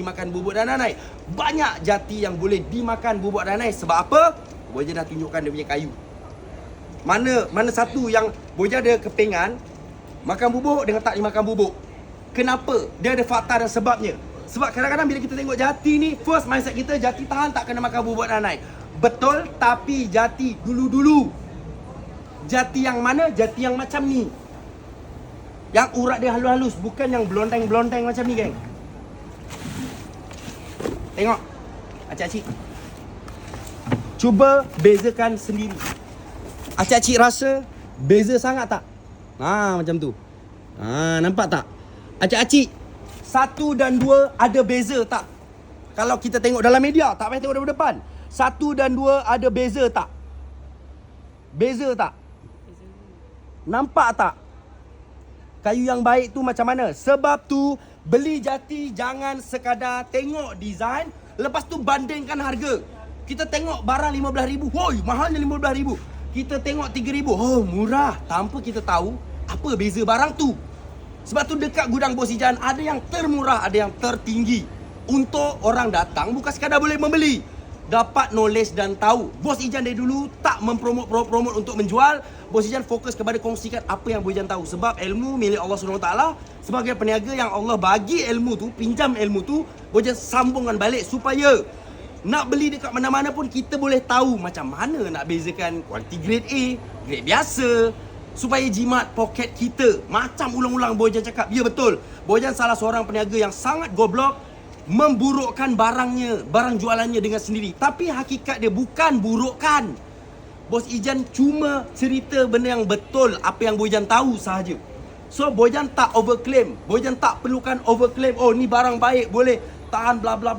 dimakan bubuk danai. Banyak jati yang boleh dimakan bubuk danai. Sebab apa? Bojan dah tunjukkan dia punya kayu. Mana satu yang Bojan ada kepingan makan bubuk dengan tak dimakan bubuk. Kenapa? Dia ada fakta dan sebabnya. Sebab kadang-kadang bila kita tengok jati ni, first mindset kita, jati tahan tak kena makan bubuk danai. Betul, tapi jati dulu-dulu. Jati yang mana? Jati yang macam ni. Yang urat dia halus-halus, bukan yang blonteng-blonteng macam ni, geng. Tengok acik-acik, cuba bezakan sendiri. Acik-acik rasa beza sangat tak? Macam tu. Nampak tak? Acik-acik, 1 dan 2 ada beza tak? Kalau kita tengok dalam media, tak payah tengok dari depan. 1 dan 2 ada beza tak? Beza tak? Nampak tak? Kayu yang baik tu macam mana? Sebab tu beli jati jangan sekadar tengok design, lepas tu bandingkan harga. Kita tengok barang RM15,000, woi mahalnya RM15,000. Kita tengok RM3,000, oh murah. Tanpa kita tahu apa beza barang tu. Sebab tu dekat gudang Bos Ijan ada yang termurah, ada yang tertinggi. Untuk orang datang bukan sekadar boleh membeli, dapat knowledge dan tahu. Bos Ijan dari dulu tak mempromot untuk menjual. Bos Ijan fokus kepada kongsikan apa yang Bos Ijan tahu. Sebab ilmu milik Allah SWT. Sebagai peniaga yang Allah bagi ilmu tu, pinjam ilmu tu, Bos Ijan sambungkan balik supaya nak beli dekat mana-mana pun kita boleh tahu macam mana nak bezakan kualiti grade A, grade biasa, supaya jimat poket kita. Macam ulang-ulang Bos Ijan cakap, ya betul. Bos Ijan salah seorang peniaga yang sangat goblok, memburukkan barangnya, barang jualannya dengan sendiri. Tapi hakikat dia bukan burukkan. Bos Ijan cuma cerita benda yang betul, apa yang Bos Ijan tahu sahaja. So Bos Ijan tak overclaim, Bos Ijan tak perlukan overclaim, oh ni barang baik boleh tahan bla bla bla.